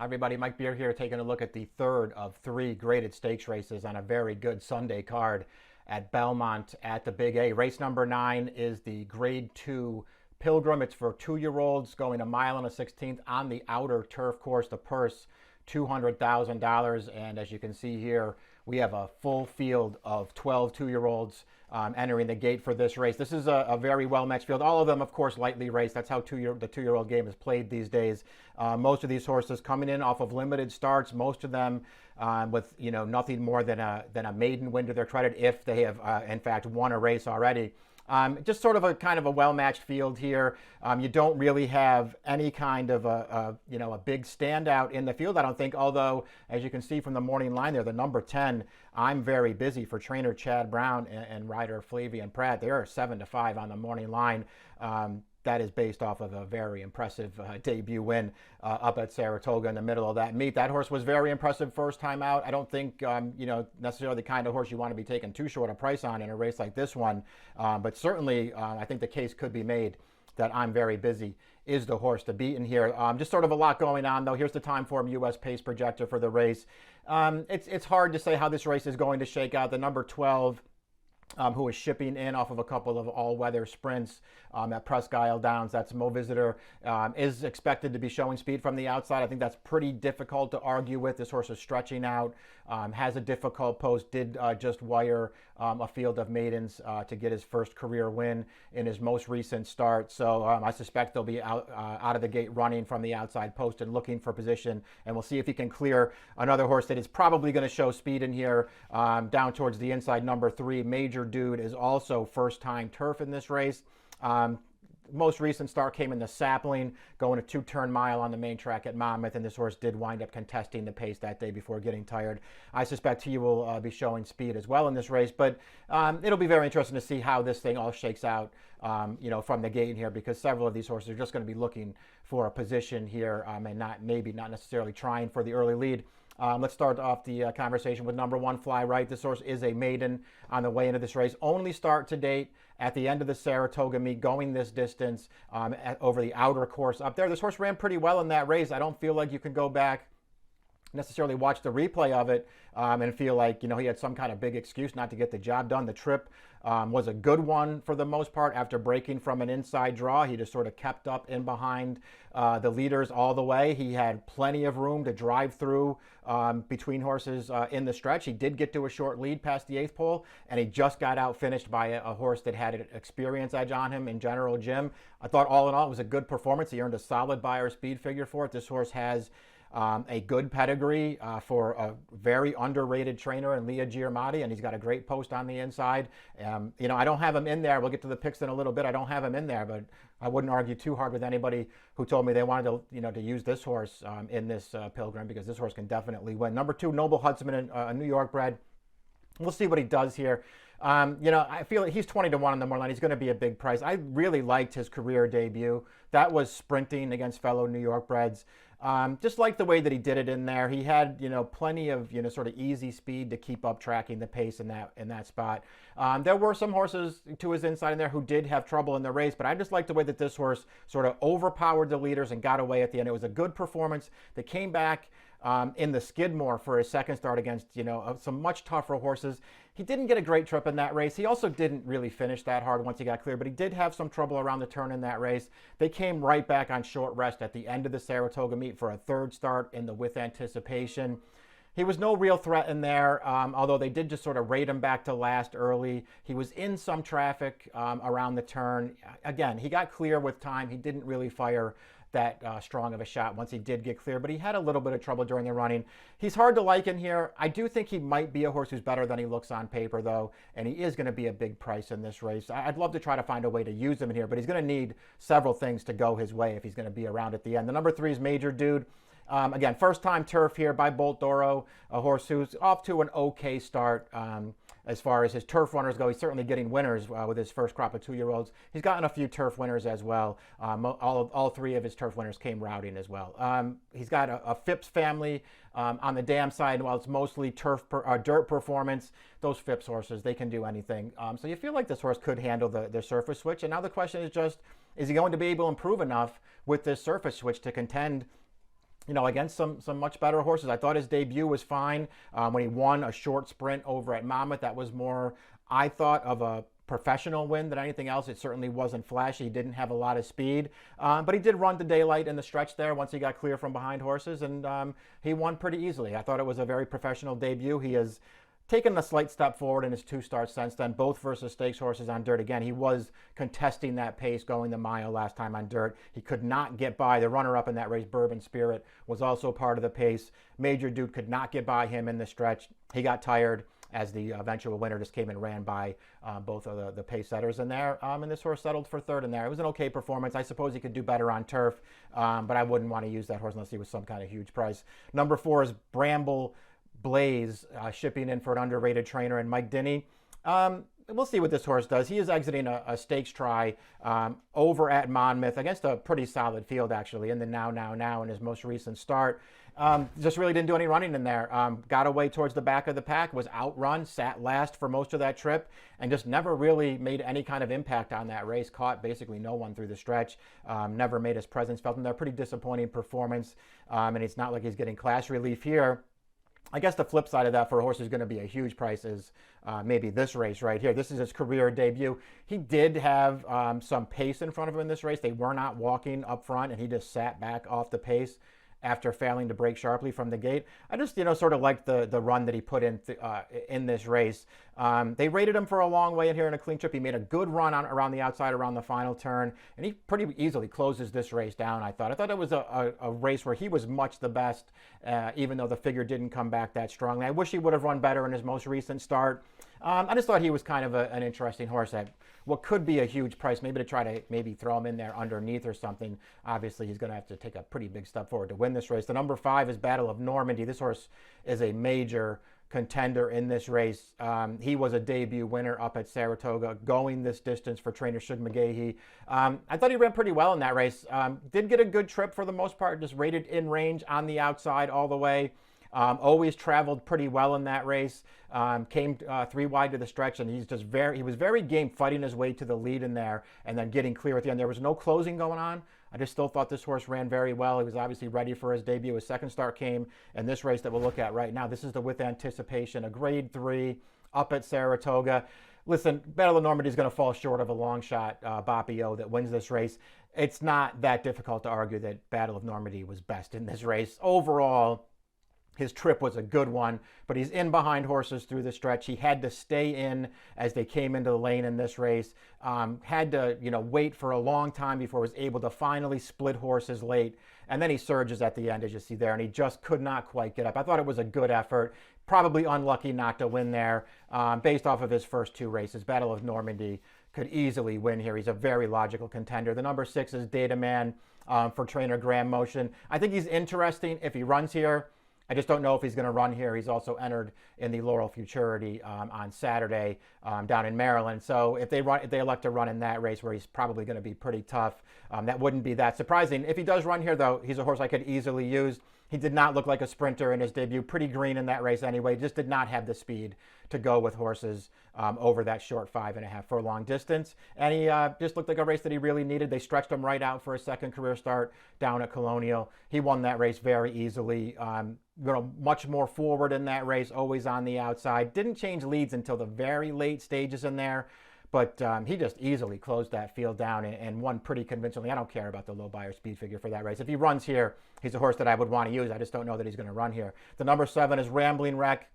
Hi everybody, Mike Beer here, taking a look at the third of three graded stakes races on a very good Sunday card at Belmont at the Big A. Race number 9 is the Grade 2 Pilgrim. It's for 2-year-olds going a mile and a 16th on the outer turf course. The purse, $200,000, and as you can see here, we have a full field of 12 2-year-olds entering the gate for this race. This is a very well-matched field. All of them, of course, lightly raced. That's how the two-year-old game is played these days. Most of these horses coming in off of limited starts, most of them with nothing more than a maiden win to their credit if they have, in fact, won a race already. Just sort of a kind of a well-matched field here. You don't really have any kind of a big standout in the field, I don't think, although, as you can see from the morning line there, the number 10, I'm Very Busy for trainer Chad Brown and rider Flavian Pratt. They are 7-5 on the morning line. That is based off of a very impressive debut win up at Saratoga in the middle of that meet. That horse was very impressive first time out. I don't think, necessarily the kind of horse you want to be taking too short a price on in a race like this one. But certainly, I think the case could be made that I'm Very Busy is the horse to beat in here. Just sort of a lot going on, though. Here's the Timeform US pace projector for the race. It's hard to say how this race is going to shake out. The number 12, who is shipping in off of a couple of all-weather sprints at Presque Isle Downs. That's Mo Visitor, is expected to be showing speed from the outside. I think that's pretty difficult to argue with. This horse is stretching out, has a difficult post, did just wire a field of maidens to get his first career win in his most recent start. So I suspect they'll be out of the gate running from the outside post and looking for position. And we'll see if he can clear another horse that is probably going to show speed in here down towards the inside. Number 3, Major Dude, is also first-time turf in this race. Most recent start came in the Sapling, going a 2-turn mile on the main track at Monmouth, and this horse did wind up contesting the pace that day before getting tired. I suspect he will be showing speed as well in this race, but it'll be very interesting to see how this thing all shakes out, from the gate here, because several of these horses are just going to be looking for a position here and maybe not necessarily trying for the early lead. Let's start off the conversation with number 1, Fly Right. This horse is a maiden on the way into this race. Only start to date at the end of the Saratoga meet, going this distance over the outer course up there. This horse ran pretty well in that race. I don't feel like you can go back, necessarily watch the replay of it and feel like, he had some kind of big excuse not to get the job done. The trip was a good one for the most part. After breaking from an inside draw, he just sort of kept up in behind the leaders all the way. He had plenty of room to drive through between horses in the stretch. He did get to a short lead past the 8th pole, and he just got out finished by a horse that had an experience edge on him in General Jim. I thought all in all it was a good performance. He earned a solid buyer speed figure for it. This horse has a good pedigree for a very underrated trainer in Leah Giamatti, and he's got a great post on the inside. I don't have him in there. We'll get to the picks in a little bit. I don't have him in there, but I wouldn't argue too hard with anybody who told me they wanted to, to use this horse in this Pilgrim, because this horse can definitely win. Number 2, Noble Huntsman, a New York bred. We'll see what he does here. I feel like he's 20-1 on the morning line. He's going to be a big price. I really liked his career debut. That was sprinting against fellow New York breds. Just like the way that he did it in there. He had, plenty of, sort of easy speed to keep up tracking the pace in that spot. There were some horses to his inside in there who did have trouble in the race, but I just like the way that this horse sort of overpowered the leaders and got away at the end. It was a good performance. They came back in the Skidmore for his second start against, some much tougher horses. He didn't get a great trip in that race. He also didn't really finish that hard once he got clear, but he did have some trouble around the turn in that race. They came right back on short rest at the end of the Saratoga meet for a third start in the With Anticipation. He was no real threat in there, although they did just sort of rate him back to last early. He was in some traffic around the turn. Again, he got clear with time. He didn't really fire that strong of a shot once he did get clear, but he had a little bit of trouble during the running. He's hard to like in here. I do think he might be a horse who's better than he looks on paper, though, and he is going to be a big price in this race. I'd love to try to find a way to use him in here, but he's going to need several things to go his way if he's going to be around at the end. The number 3 is Major Dude. Again, first-time turf here by Bolt Doro, a horse who's off to an okay start. As far as his turf runners go, he's certainly getting winners with his first crop of 2-year-olds. He's gotten a few turf winners as well. All 3 of his turf winners came routing as well. He's got a Phipps family on the dam side, and while it's mostly dirt performance, those Phipps horses, they can do anything. So you feel like this horse could handle the surface switch. And now the question is just, is he going to be able to improve enough with this surface switch to contend against some much better horses. I thought his debut was fine when he won a short sprint over at Monmouth. That was more, I thought, of a professional win than anything else. It certainly wasn't flashy. He didn't have a lot of speed, but he did run to daylight in the stretch there once he got clear from behind horses, and he won pretty easily. I thought it was a very professional debut. He has taken a slight step forward in his 2 starts since then, both versus stakes horses on dirt. Again, he was contesting that pace going the mile last time on dirt. He could not get by. The runner-up in that race, Bourbon Spirit, was also part of the pace. Major Duke could not get by him in the stretch. He got tired as the eventual winner just came and ran by both of the pace setters in there. And this horse settled for third in there. It was an okay performance. I suppose he could do better on turf, but I wouldn't want to use that horse unless he was some kind of huge price. Number 4 is Bramble Blaze, shipping in for an underrated trainer, and Mike Dinney. We'll see what this horse does. He is exiting a stakes try over at Monmouth against a pretty solid field, actually, in the now in his most recent start. Just really didn't do any running in there. Got away towards the back of the pack, was outrun, sat last for most of that trip, and just never really made any kind of impact on that race. Caught basically no one through the stretch. Never made his presence felt in there. Pretty disappointing performance, and it's not like he's getting class relief here. I guess the flip side of that for a horse who's going to be a huge price is maybe this race right here. This is his career debut. He did have some pace in front of him in this race. They were not walking up front, and he just sat back off the pace after failing to break sharply from the gate. I just, sort of liked the run that he put in this race. They rated him for a long way in here in a clean trip. He made a good run around the outside around the final turn, and he pretty easily closes this race down, I thought. I thought it was a race where he was much the best, even though the figure didn't come back that strongly. I wish he would have run better in his most recent start. I just thought he was kind of an interesting horse at what could be a huge price, maybe to try to throw him in there underneath or something. Obviously, he's going to have to take a pretty big step forward to win this race. The number 5 is Battle of Normandy. This horse is a major contender in this race. He was a debut winner up at Saratoga, going this distance for trainer Shug McGahee. I thought he ran pretty well in that race. Did get a good trip for the most part, just rated in range on the outside all the way. Always traveled pretty well in that race. Came 3 wide to the stretch, and he was very game fighting his way to the lead in there and then getting clear at the end. There was no closing going on. I just still thought this horse ran very well. He was obviously ready for his debut. His second start came in this race that we'll look at right now. This is the With Anticipation, a grade 3 up at Saratoga. Listen, Battle of Normandy is going to fall short of a long shot Bapio that wins this race. It's not that difficult to argue that Battle of Normandy was best in this race. Overall, his trip was a good one, but he's in behind horses through the stretch. He had to stay in as they came into the lane in this race. Had to, wait for a long time before he was able to finally split horses late. And then he surges at the end, as you see there, and he just could not quite get up. I thought it was a good effort. Probably unlucky not to win there based off of his first 2 races. Battle of Normandy could easily win here. He's a very logical contender. The number 6 is Data Man for trainer Graham Motion. I think he's interesting if he runs here. I just don't know if he's going to run here. He's also entered in the Laurel Futurity on Saturday down in Maryland. So if they elect to run in that race where he's probably going to be pretty tough, that wouldn't be that surprising. If he does run here, though, he's a horse I could easily use. He did not look like a sprinter in his debut. Pretty green in that race anyway. Just did not have the speed to go with horses over that short 5.5 furlong distance. And he just looked like a race that he really needed. They stretched him right out for a second career start down at Colonial. He won that race very easily. Much more forward in that race, always on the outside. Didn't change leads until the very late stages in there. But he just easily closed that field down and won pretty convincingly. I don't care about the low buyer speed figure for that race. If he runs here, he's a horse that I would want to use. I just don't know that he's going to run here. The number 7 is Rambling Wreck.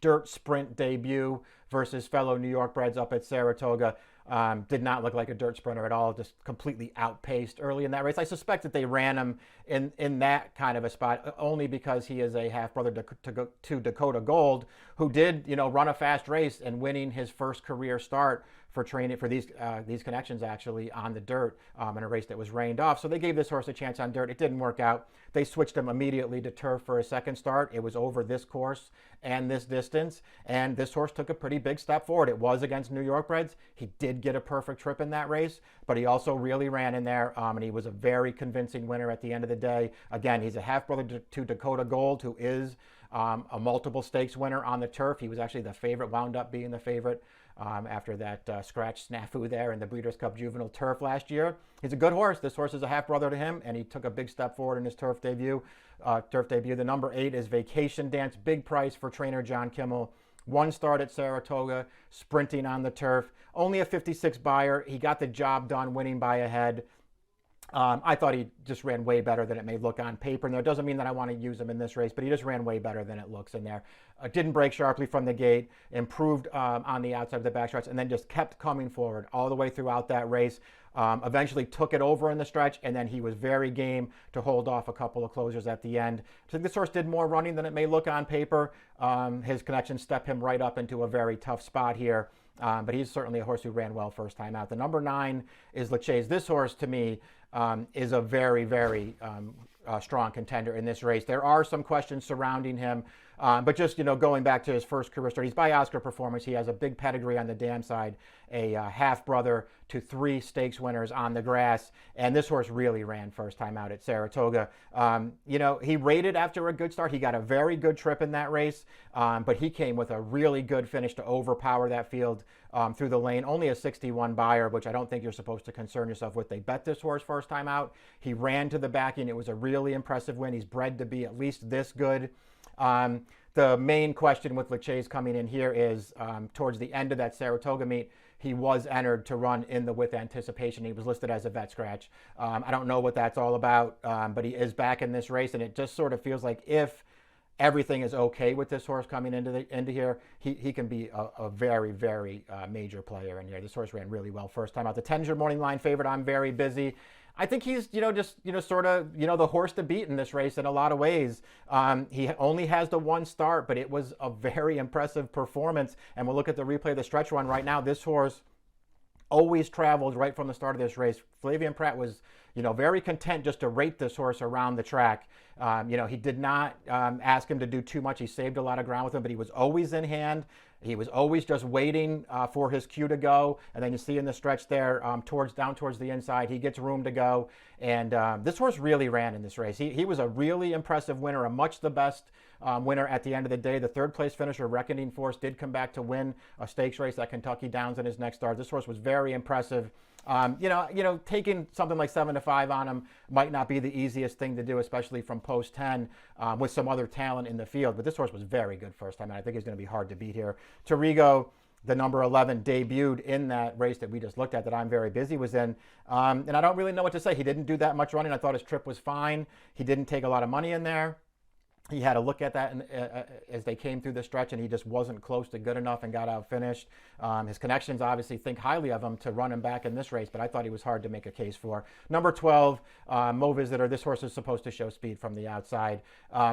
Dirt sprint debut versus fellow New York breds up at Saratoga. Did not look like a dirt sprinter at all, just completely outpaced early in that race. I suspect that they ran him in that kind of a spot only because he is a half-brother to Dakota Gold, who did, run a fast race and winning his first career start for training for these connections actually on the dirt in a race that was rained off. So they gave this horse a chance on dirt. It didn't work out. They switched him immediately to turf for a second start. It was over this course and this distance, and this horse took a pretty big step forward. It was against New York breds. He did get a perfect trip in that race, but he also really ran in there, and he was a very convincing winner at the end of the day. Again, he's a half-brother to Dakota Gold, who is a multiple stakes winner on the turf. He was actually the favorite, wound up being the favorite after that scratch snafu there in the Breeders' Cup Juvenile Turf last year. He's a good horse. This horse is a half-brother to him, and he took a big step forward in his turf debut. The number 8 is Vacation Dance. Big price for trainer John Kimmel. 1 start at Saratoga, sprinting on the turf. Only a 56 buyer. He got the job done, winning by a head. I thought he just ran way better than it may look on paper. And that doesn't mean that I want to use him in this race, but he just ran way better than it looks in there. Didn't break sharply from the gate, improved on the outside of the backstretch, and then just kept coming forward all the way throughout that race. Eventually took it over in the stretch, and then he was very game to hold off a couple of closers at the end. I think this horse did more running than it may look on paper. His connections step him right up into a very tough spot here. But he's certainly a horse who ran well first time out. The number 9 is Lachase. This horse, to me, is a very, very strong contender in this race. There are some questions surrounding him, but just, going back to his first career start, he's by Oscar Performance. He has a big pedigree on the dam side, a half-brother to 3 stakes winners on the grass, and this horse really ran first time out at Saratoga. He rated after a good start. He got a very good trip in that race, but he came with a really good finish to overpower that field through the lane. Only a 61 buyer, which I don't think you're supposed to concern yourself with. They bet this horse first time out. He ran to the backing. It was a really impressive win. He's bred to be at least this good. The main question with Lachase coming in here is towards the end of that Saratoga meet, he was entered to run in the With Anticipation. He was listed as a vet scratch. I don't know what that's all about, but he is back in this race, and it just sort of feels like if everything is okay with this horse coming into here, he can be a very, very major player in here. This horse ran really well first time out. The 10's your morning line favorite. I'm Very Busy. I think he's, sort of, the horse to beat in this race in a lot of ways. He only has the 1 start, but it was a very impressive performance. And we'll look at the replay of the stretch run right now. This horse always traveled right from the start of this race. Flavian Pratt was, very content just to rate this horse around the track. He did not ask him to do too much. He saved a lot of ground with him, but he was always in hand. He was always just waiting for his cue to go. And then you see in the stretch there, down towards the inside, he gets room to go. And this horse really ran in this race. He was a really impressive winner, a much the best winner at the end of the day. The 3rd place finisher, Reckoning Force, did come back to win a stakes race at Kentucky Downs in his next start. This horse was very impressive. Taking something like 7 to 5 on him might not be the easiest thing to do, especially from post 10 with some other talent in the field. But this horse was very good first time, and I think he's going to be hard to beat here. Torigo, the number 11, debuted in that race that we just looked at that I'm Very Busy was in. And I don't really know what to say. He didn't do that much running. I thought his trip was fine. He didn't take a lot of money in there. He had a look at that as they came through the stretch, and he just wasn't close to good enough and got out finished. His connections obviously think highly of him to run him back in this race, but I thought he was hard to make a case for. Number 12, Mo Visitor. This horse is supposed to show speed from the outside.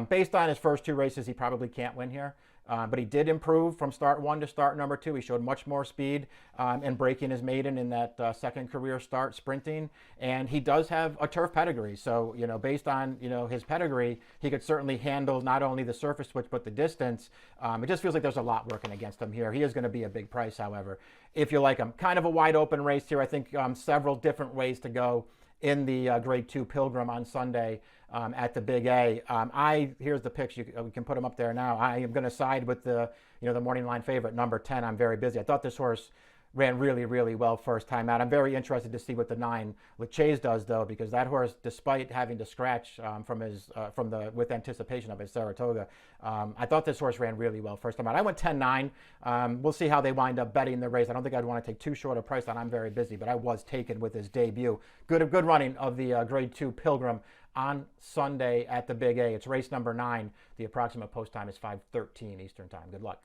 Based on his first 2 races, he probably can't win here. But he did improve from start 1 to start number 2. He showed much more speed and breaking his maiden in that second career start sprinting. And he does have a turf pedigree. So, based on, his pedigree, he could certainly handle not only the surface switch, but the distance. It just feels like there's a lot working against him here. He is going to be a big price, however, if you like him. Kind of a wide open race here. I think several different ways to go in the Grade 2 Pilgrim on Sunday at the Big A. Here's the picks. We can put them up there now. I am going to side with the morning line favorite, number 10. I'm Very Busy. I thought this horse ran really, really well first time out. I'm very interested to see what the 9 Lachase does, though, because that horse, despite having to scratch from the With Anticipation of his Saratoga, I thought this horse ran really well first time out. I went 10-9. We'll see how they wind up betting the race. I don't think I'd want to take too short a price on I'm Very Busy, but I was taken with his debut. Good running of the Grade 2 Pilgrim on Sunday at the Big A. It's race number 9. The approximate post time is 5:13 Eastern Time. Good luck.